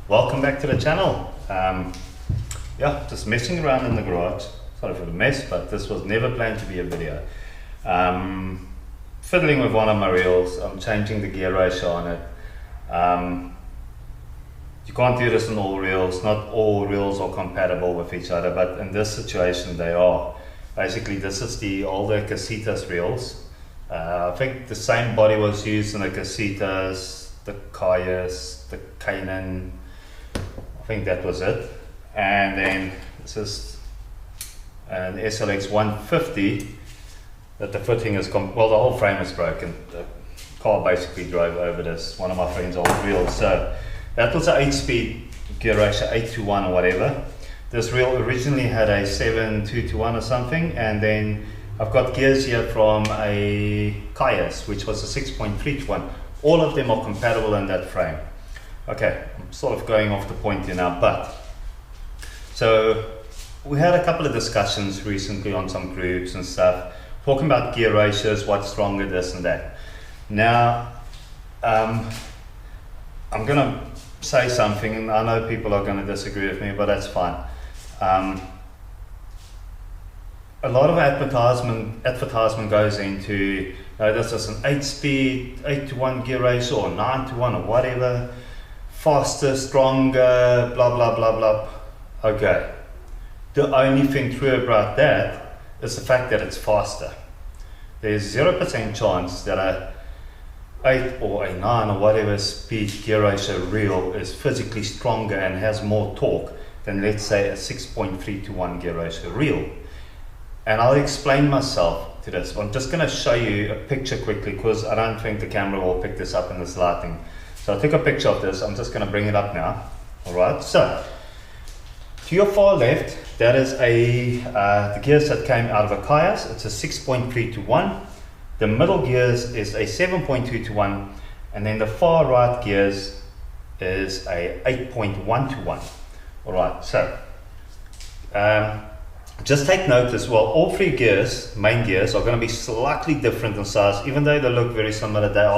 Welcome back to the channel. Yeah, just messing around in the garage. Sorry for the mess, but this was never planned to be a video. Fiddling with one of my reels. I'm changing the gear ratio on it. You can't do this on all reels. Not all reels are compatible with each other, but in this situation they are. Basically, this is the older Casitas reels. I think the same body was used in the Casitas, the Cayus, the Canaan. I think that was it. And then this is an SLX 150 that the footing is, well, the whole frame is broken. The car basically drove over this, one of my friend's old reels. So that was an 8-speed gear ratio, 8-to-1 or whatever. This reel originally had a 7-2-to-1 or something, and then I've got gears here from a Cayus, which was a 6.3-to-1. All of them are compatible in that frame. Okay, I'm sort of going off the point here now, but so we had a couple of discussions recently on some groups and stuff, talking about gear ratios, what's stronger, this and that. Now, I'm gonna say something, and I know people are gonna disagree with me, but that's fine. A lot of advertisement goes into, this is an 8-speed, 8-to-1 gear ratio, or 9-to-1, or whatever, faster, stronger, blah, blah, blah, blah. Okay, the only thing true about that is the fact that it's faster. There's 0% chance that a 8 or a 9 or whatever speed gear ratio reel is physically stronger and has more torque than, let's say, a 6.3-to-1 gear ratio reel. And I'll explain myself to this. I'm just going to show you a picture quickly, because I don't think the camera will pick this up in this lighting. So I took a picture of this. I'm just going to bring it up now. Alright, so to your far left, that is the gears that came out of a Cayus. It's a 6.3-to-1. The middle gears is a 7.2-to-1, and then the far right gears is a 8.1-to-1. Alright, so just take note as well, all three gears, main gears, are going to be slightly different in size, even though they look very similar. There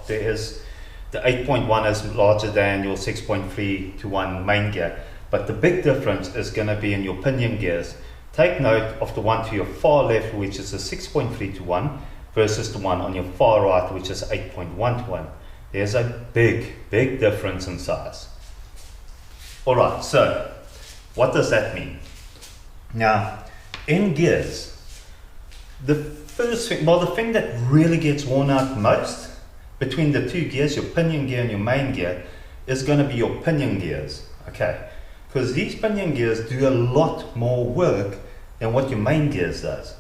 is the 8.1 is larger than your 6.3-to-1 main gear, but the big difference is going to be in your pinion gears. Take note of the one to your far left, which is a 6.3-to-1, versus the one on your far right, which is 8.1-to-1. There's a big difference in size. Alright, so what does that mean? Now, in gears, the first thing, well, the thing that really gets worn out most between the two gears, your pinion gear and your main gear, is going to be your pinion gears. Okay, because these pinion gears do a lot more work than what your main gears does.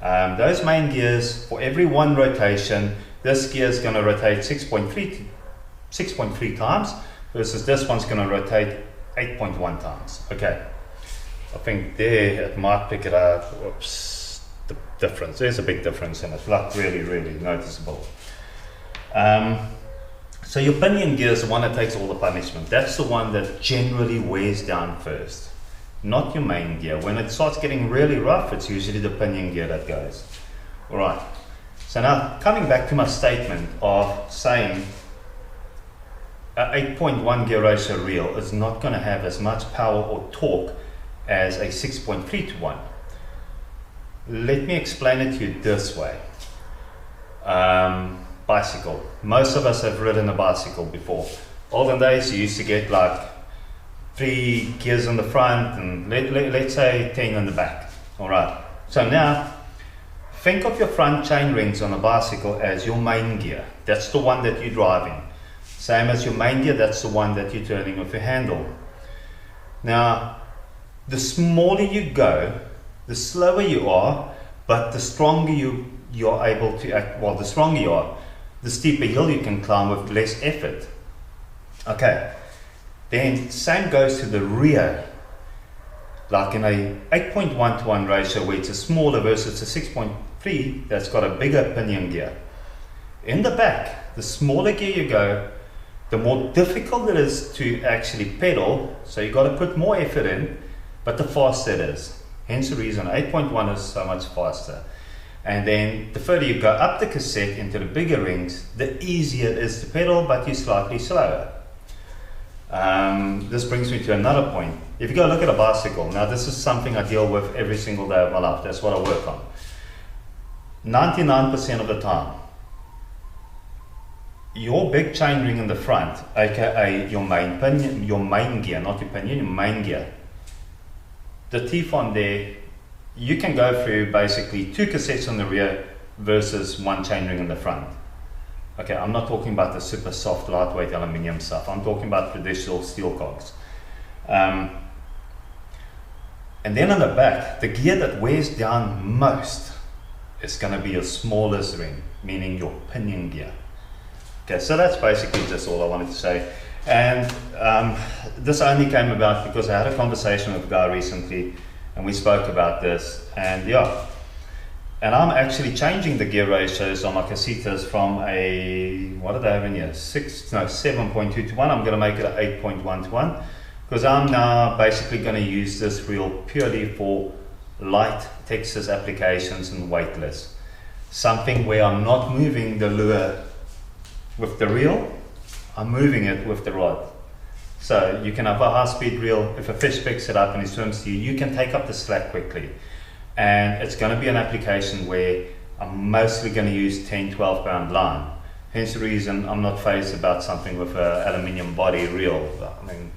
Those main gears, for every one rotation, this gear is going to rotate 6.3 times, versus this one's going to rotate 8.1 times. Okay, I think there it might pick it up. Whoops, the difference. There's a big difference in it, like really noticeable. So your pinion gear is the one that takes all the punishment. That's the one that generally wears down first, not your main gear. When it starts getting really rough, it's usually the pinion gear that goes. Alright, so now coming back to my statement of saying an 8.1 gear ratio reel is not going to have as much power or torque as a 6.3-to-1. Let me explain it to you this way. Bicycle. Most of us have ridden a bicycle before. Olden days, you used to get like 3 gears on the front and let's say 10 on the back. Alright, so now think of your front chain rings on a bicycle as your main gear. That's the one that you're driving. Same as your main gear, that's the one that you're turning with your handle. Now, the smaller you go, the slower you are, but the stronger you're able to act. Well, the stronger you are, the steeper hill you can climb with less effort. Okay, then same goes to the rear. Like in a 8.1-to-1 ratio, where it's a smaller versus a 6.3 that's got a bigger pinion gear. In the back, the smaller gear you go, the more difficult it is to actually pedal, so you've got to put more effort in, but the faster it is. Hence the reason 8.1 is so much faster. And then the further you go up the cassette into the bigger rings, the easier it is to pedal, but you're slightly slower. This brings me to another point. If you go look at a bicycle, now this is something I deal with every single day of my life. That's what I work on. 99% of the time, your big chain ring in the front, aka your main pinion, your main gear, not your pinion, your main gear, the teeth on there, you can go through basically 2 cassettes on the rear versus 1 chain ring in the front. Okay, I'm not talking about the super soft, lightweight aluminium stuff. I'm talking about traditional steel cogs. And then on the back, the gear that wears down most is going to be your smallest ring, meaning your pinion gear. Okay, so that's basically just all I wanted to say. And this only came about because I had a conversation with a guy recently, and we spoke about this, and yeah. And I'm actually changing the gear ratios on my Casitas from a, what did I have in here? 7.2 to 1. I'm going to make it an 8.1 to 1. Because I'm now basically going to use this reel purely for light Texas applications and weightless. Something where I'm not moving the lure with the reel, I'm moving it with the rod. So you can have a high speed reel. If a fish picks it up and he swims to you, you can take up the slack quickly. And it's going to be an application where I'm mostly going to use 10-12 pound line. Hence the reason I'm not phased about something with an aluminium body reel. I mean,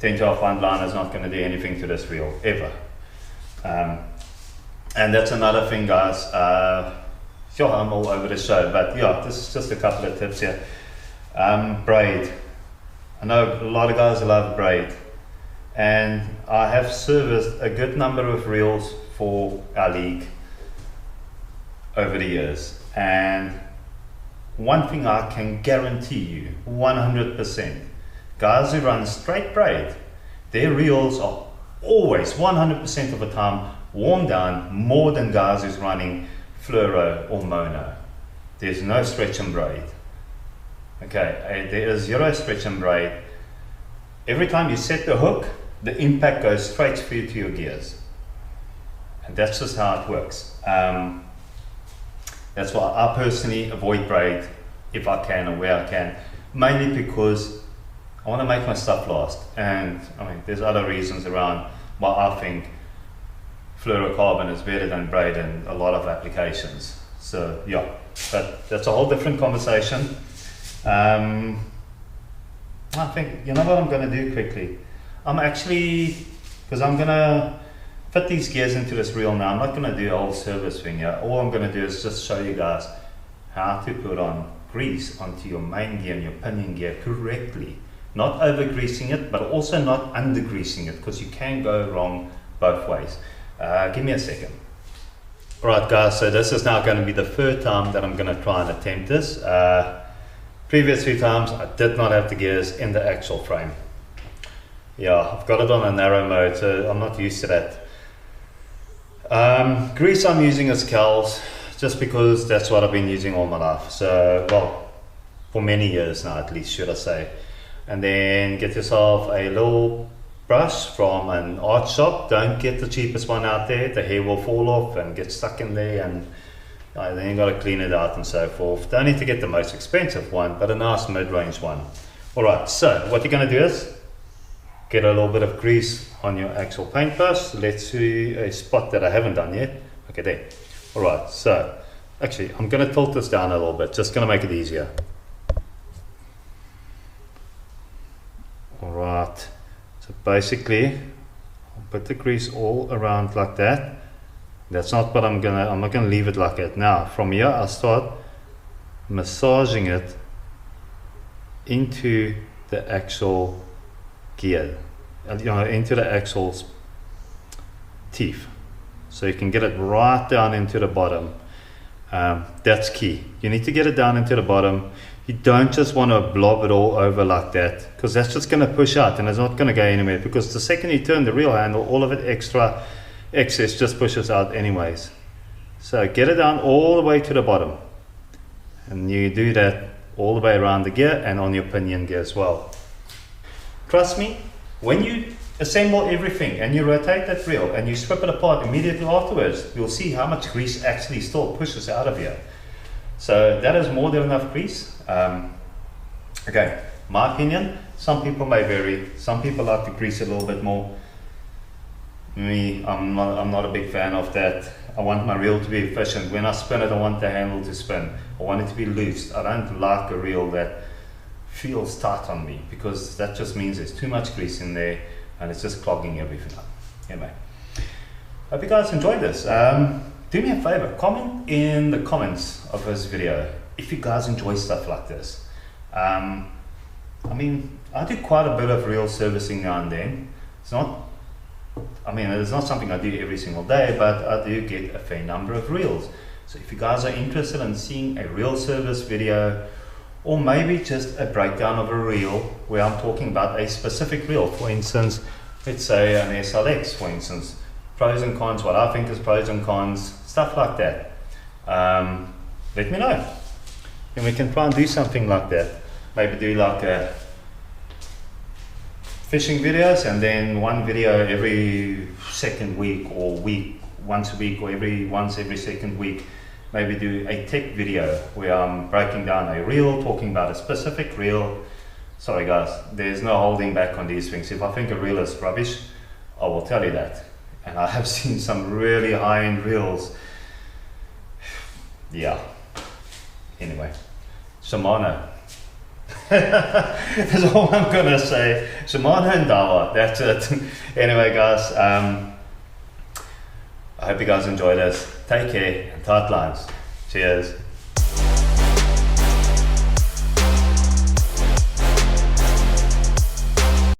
10-12 pound line is not going to do anything to this reel ever. And that's another thing, guys. Sure, I'm all over the show, but yeah, this is just a couple of tips here. Braid. I know a lot of guys love braid, and I have serviced a good number of reels for our league over the years, and one thing I can guarantee you 100%, guys who run straight braid, their reels are always 100% of the time worn down more than guys who's running fluoro or mono. There's no stretch and braid. Okay, there is zero stretch and braid. Every time you set the hook, the impact goes straight through to your gears. And that's just how it works. That's why I personally avoid braid if I can or where I can, mainly because I want to make my stuff last. And I mean, there's other reasons around why I think fluorocarbon is better than braid in a lot of applications. So yeah, but that's a whole different conversation. I think, you know what I'm going to do quickly? I'm actually, because I'm going to fit these gears into this reel now, I'm not going to do a whole service thing here. All I'm going to do is just show you guys how to put on grease onto your main gear and your pinion gear correctly. Not over greasing it, but also not under greasing it, because you can go wrong both ways. Give me a second. Alright guys, so this is now going to be the third time that I'm going to try and attempt this. Previous 2 times I did not have the gears in the actual frame. Yeah, I've got it on a narrow mode, so I'm not used to that. Grease I'm using is Kel's, just because that's what I've been using all my life. So, well, for many years now at least, should I say. And then get yourself a little brush from an art shop. Don't get the cheapest one out there, the hair will fall off and get stuck in there, and then you got to clean it out and so forth. Don't need to get the most expensive one, but a nice mid-range one. Alright, so what you're going to do is get a little bit of grease on your actual paintbrush. Let's see a spot that I haven't done yet. Okay, there. Alright, so actually I'm going to tilt this down a little bit, just going to make it easier. Alright, so basically I'll put the grease all around like that. That's not what I'm not gonna leave it like that. Now from here I'll start massaging it into the actual gear, into the actual teeth, so you can get it right down into the bottom. That's key. You need to get it down into the bottom. You don't just want to blob it all over like that, because that's just going to push out and it's not going to go anywhere, because the second you turn the reel handle, all of it excess just pushes out anyways. So get it down all the way to the bottom, and you do that all the way around the gear and on your pinion gear as well. Trust me, when you assemble everything and you rotate that reel and you strip it apart immediately afterwards, you'll see how much grease actually still pushes out of here. So that is more than enough grease. Okay, my opinion, Some people may vary. Some people like to grease a little bit more. Me, I'm not a big fan of that. I want my reel to be efficient. When I spin it, I want the handle to spin. I want it to be loose. I don't like a reel that feels tight on me, because that just means there's too much grease in there and it's just clogging everything up. Anyway, hope you guys enjoyed this. Do me a favor, comment in the comments of this video if you guys enjoy stuff like this. I mean, I do quite a bit of reel servicing now and then. It's not something I do every single day, but I do get a fair number of reels. So if you guys are interested in seeing a reel service video, or maybe just a breakdown of a reel where I'm talking about a specific reel, for instance, let's say an SLX, for instance, pros and cons, what I think is pros and cons, stuff like that, let me know, and we can try and do something like that. Maybe do like a fishing videos, and then one video every second week, or once a week, or once every second week. Maybe do a tech video where I'm breaking down a reel, talking about a specific reel. Sorry guys, there's no holding back on these things. If I think a reel is rubbish, I will tell you that. And I have seen some really high-end reels. Yeah. Anyway, Shimano. That's all I'm gonna say. Shimano and Daiwa, that's it. Anyway guys, I hope you guys enjoyed this. Take care and tight lines. Cheers.